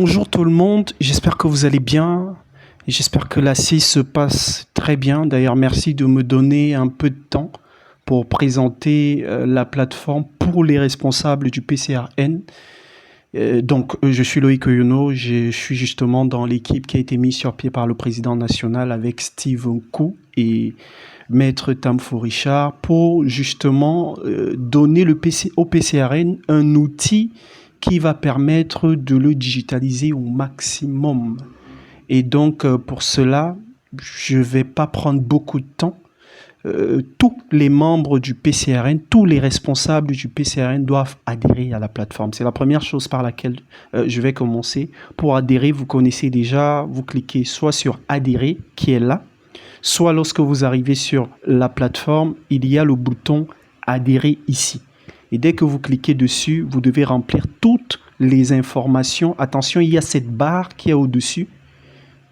Bonjour tout le monde, j'espère que vous allez bien et j'espère que la CIS se passe très bien. D'ailleurs, merci de me donner un peu de temps pour présenter la plateforme pour les responsables du PCRN. Je suis Loïc Oyono, je suis justement dans l'équipe qui a été mise sur pied par le président national avec Steve Nkou et Maître Tamfo Richard pour justement donner au PCRN un outil qui va permettre de le digitaliser au maximum. Et donc, pour cela, je ne vais pas prendre beaucoup de temps. Tous les membres du PCRN, tous les responsables du PCRN doivent adhérer à la plateforme. C'est la première chose par laquelle je vais commencer. Pour adhérer, vous connaissez déjà, vous cliquez soit sur adhérer, qui est là, soit lorsque vous arrivez sur la plateforme, il y a le bouton adhérer ici. Et dès que vous cliquez dessus, vous devez remplir toutes les informations. Attention, il y a cette barre qui est au-dessus,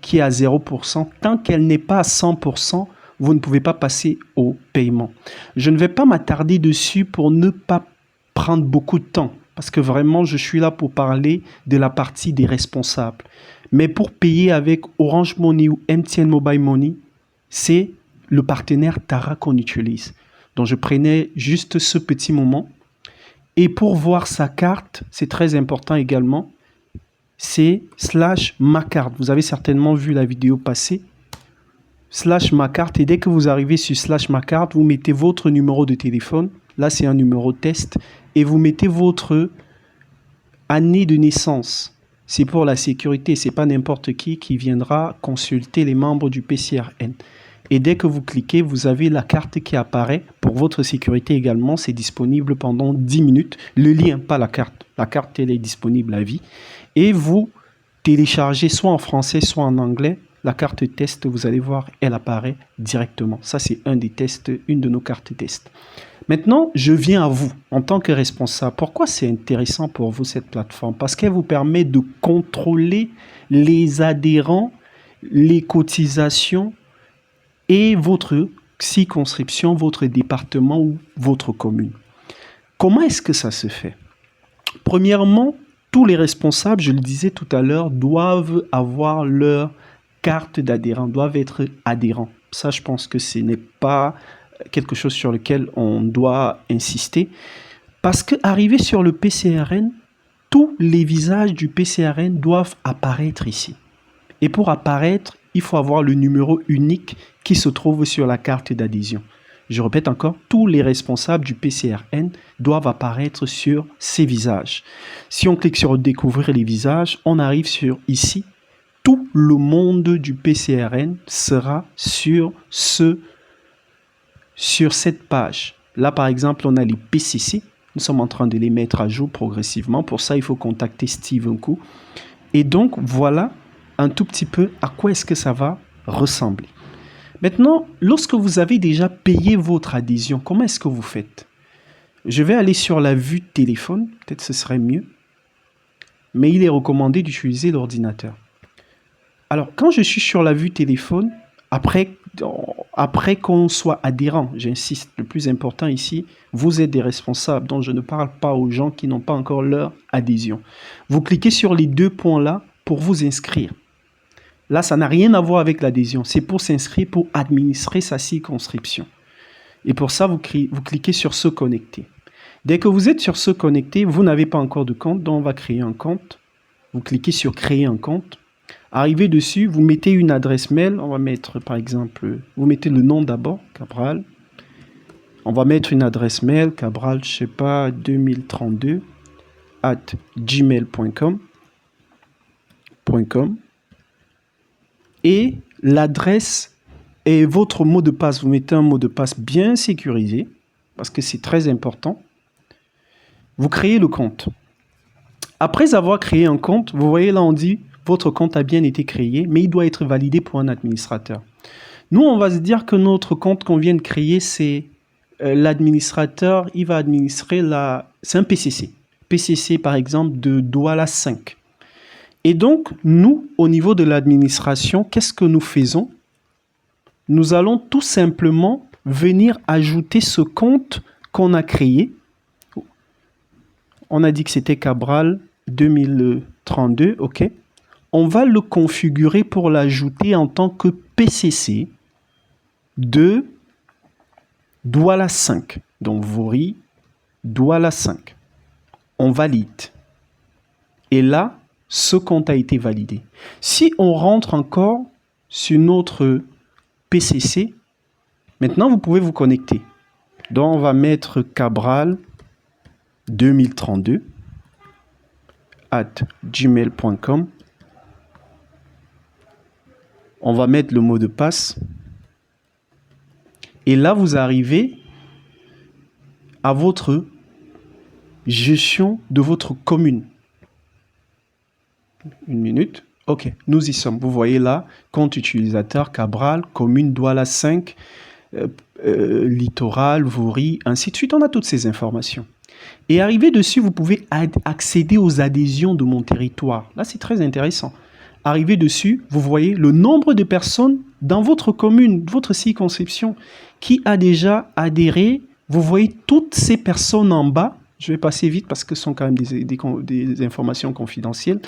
qui est à 0%. Tant qu'elle n'est pas à 100%, vous ne pouvez pas passer au paiement. Je ne vais pas m'attarder dessus pour ne pas prendre beaucoup de temps, parce que vraiment, je suis là pour parler de la partie des responsables. Mais pour payer avec Orange Money ou MTN Mobile Money, c'est le partenaire Tara qu'on utilise. Donc, je prenais juste ce petit moment. Et pour voir sa carte, c'est très important également, c'est /macarte. Vous avez certainement vu la vidéo passée. /macarte. Et dès que vous arrivez sur /macarte, vous mettez votre numéro de téléphone. Là, c'est un numéro test. Et vous mettez votre année de naissance. C'est pour la sécurité. Ce n'est pas n'importe qui viendra consulter les membres du PCRN. Et dès que vous cliquez, vous avez la carte qui apparaît. Pour votre sécurité également, c'est disponible pendant 10 minutes. Le lien, pas la carte. La carte, elle est disponible à vie. Et vous téléchargez soit en français, soit en anglais. La carte test, vous allez voir, elle apparaît directement. Ça, c'est un des tests, une de nos cartes test. Maintenant, je viens à vous en tant que responsable. Pourquoi c'est intéressant pour vous, cette plateforme? Parce qu'elle vous permet de contrôler les adhérents, les cotisations, et votre circonscription, votre département ou votre commune. Comment est-ce que ça se fait? Premièrement, tous les responsables, je le disais tout à l'heure, doivent avoir leur carte d'adhérent, doivent être adhérents. Ça, je pense que ce n'est pas quelque chose sur lequel on doit insister. Parce qu'arrivé sur le PCRN, tous les visages du PCRN doivent apparaître ici. Et pour apparaître, il faut avoir le numéro unique qui se trouve sur la carte d'adhésion. Je répète encore, tous les responsables du PCRN doivent apparaître sur ces visages. Si on clique sur découvrir les visages, on arrive sur ici. Tout le monde du PCRN sera sur cette page. Là, par exemple, on a les PCC. Nous sommes en train de les mettre à jour progressivement. Pour ça, il faut contacter Steve Nkou. Et donc, voilà un tout petit peu à quoi est-ce que ça va ressembler. Maintenant, lorsque vous avez déjà payé votre adhésion, comment est-ce que vous faites? Je vais aller sur la vue téléphone, peut-être ce serait mieux, mais il est recommandé d'utiliser l'ordinateur. Alors, quand je suis sur la vue téléphone, après qu'on soit adhérent, j'insiste, le plus important ici, vous êtes des responsables, donc je ne parle pas aux gens qui n'ont pas encore leur adhésion. Vous cliquez sur les deux points là pour vous inscrire. Là, ça n'a rien à voir avec l'adhésion. C'est pour s'inscrire, pour administrer sa circonscription. Et pour ça, vous cliquez sur se connecter. Dès que vous êtes sur se connecter, vous n'avez pas encore de compte, donc on va créer un compte. Vous cliquez sur créer un compte. Arrivé dessus, vous mettez une adresse mail. On va mettre, par exemple, vous mettez le nom d'abord, Cabral. On va mettre une adresse mail, Cabral, je sais pas, 2032 @gmail.com. Et l'adresse et votre mot de passe. Vous mettez un mot de passe bien sécurisé parce que c'est très important. Vous créez le compte. Après avoir créé un compte, vous voyez là on dit votre compte a bien été créé, mais il doit être validé pour un administrateur. Nous, on va se dire que notre compte qu'on vient de créer, c'est l'administrateur, il va administrer c'est un PCC. PCC par exemple de Douala 5. Et donc, nous, au niveau de l'administration, qu'est-ce que nous faisons? Nous allons tout simplement venir ajouter ce compte qu'on a créé. On a dit que c'était Cabral 2032 32, ok. On va le configurer pour l'ajouter en tant que PCC de Douala 5. Donc, Vori, Douala 5. On valide. Et là, ce compte a été validé. Si on rentre encore sur notre PCC, maintenant, vous pouvez vous connecter. Donc, on va mettre Cabral 2032 @gmail.com. On va mettre le mot de passe. Et là, vous arrivez à votre gestion de votre commune. Une minute. OK, nous y sommes. Vous voyez là, compte utilisateur, Cabral, commune, Douala 5, littoral, Vori, ainsi de suite. On a toutes ces informations. Et arrivé dessus, vous pouvez accéder aux adhésions de mon territoire. Là, c'est très intéressant. Arrivé dessus, vous voyez le nombre de personnes dans votre commune, votre circonscription, qui a déjà adhéré. Vous voyez toutes ces personnes en bas. Je vais passer vite parce que ce sont quand même des informations confidentielles.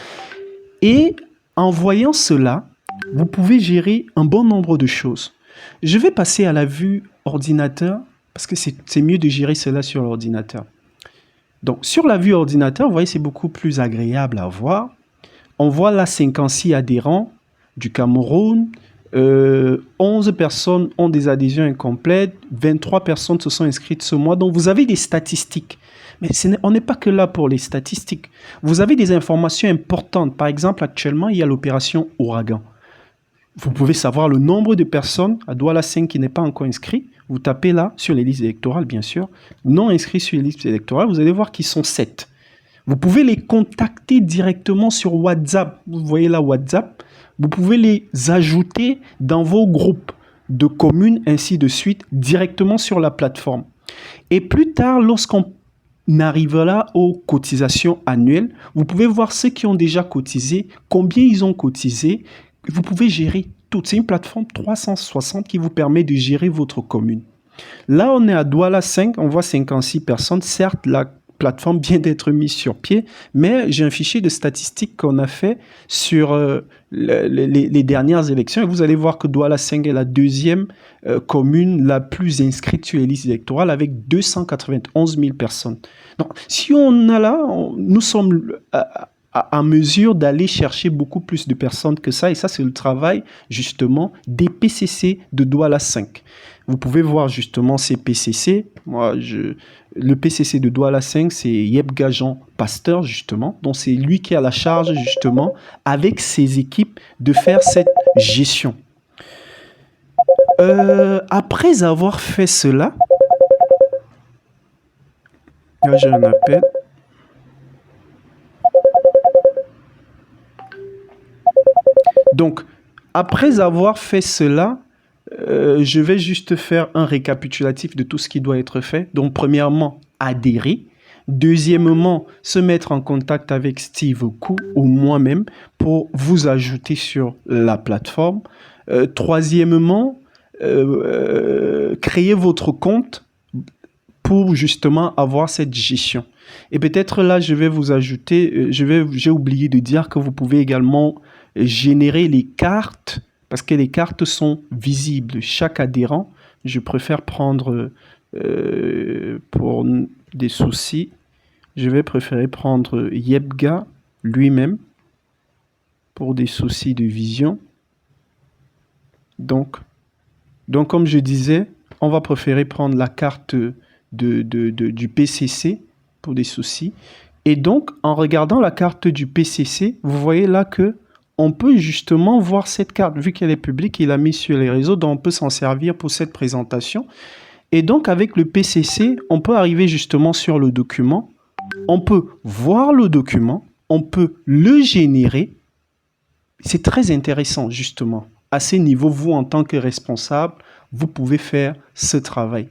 Et en voyant cela, vous pouvez gérer un bon nombre de choses. Je vais passer à la vue ordinateur parce que c'est mieux de gérer cela sur l'ordinateur. Donc, sur la vue ordinateur, vous voyez, c'est beaucoup plus agréable à voir. On voit là 56 adhérents du Cameroun. 11 personnes ont des adhésions incomplètes. 23 personnes se sont inscrites ce mois. Donc, vous avez des statistiques. Mais on n'est pas que là pour les statistiques. Vous avez des informations importantes. Par exemple, actuellement, il y a l'opération Ouragan. Vous pouvez savoir le nombre de personnes à Douala 5 qui n'est pas encore inscrit. Vous tapez là, sur les listes électorales, bien sûr. Non inscrits sur les listes électorales, vous allez voir qu'ils sont 7. Vous pouvez les contacter directement sur WhatsApp. Vous voyez là WhatsApp. Vous pouvez les ajouter dans vos groupes de communes, ainsi de suite, directement sur la plateforme. Et plus tard, lorsqu'on arrivera aux cotisations annuelles, vous pouvez voir ceux qui ont déjà cotisé, combien ils ont cotisé. Vous pouvez gérer tout. C'est une plateforme 360 qui vous permet de gérer votre commune. Là, on est à Douala 5, on voit 56 personnes. Certes, la plateforme vient d'être mise sur pied, mais j'ai un fichier de statistiques qu'on a fait sur les dernières élections. Et vous allez voir que Douala 5 est la deuxième commune la plus inscrite sur les listes électorales avec 291 000 personnes. Donc, si on a là, nous sommes à mesure d'aller chercher beaucoup plus de personnes que ça. Et ça, c'est le travail, justement, des PCC de Douala 5. Vous pouvez voir, justement, ces PCC. Le PCC de Douala 5, c'est Yebga Jean Pasteur, justement. Donc, c'est lui qui a la charge, justement, avec ses équipes, de faire cette gestion. Après avoir fait cela, là, j'ai un appel. Donc, après avoir fait cela, je vais juste faire un récapitulatif de tout ce qui doit être fait. Donc, premièrement, adhérer. Deuxièmement, se mettre en contact avec Steve Kou ou moi-même pour vous ajouter sur la plateforme. Troisièmement, créer votre compte pour justement avoir cette gestion. Et peut-être là, je vais vous ajouter, j'ai oublié de dire que vous pouvez également générer les cartes, parce que les cartes sont visibles. Chaque adhérent, je préfère prendre, pour des soucis, je vais préférer prendre Yebga lui-même, pour des soucis de vision. Donc, comme je disais, on va préférer prendre la carte du PCC, pour des soucis. Et donc, en regardant la carte du PCC, vous voyez là que on peut justement voir cette carte. Vu qu'elle est publique, il l'a mise sur les réseaux, donc on peut s'en servir pour cette présentation. Et donc, avec le PCC, on peut arriver justement sur le document. On peut voir le document, on peut le générer. C'est très intéressant, justement. À ce niveau, vous, en tant que responsable, vous pouvez faire ce travail.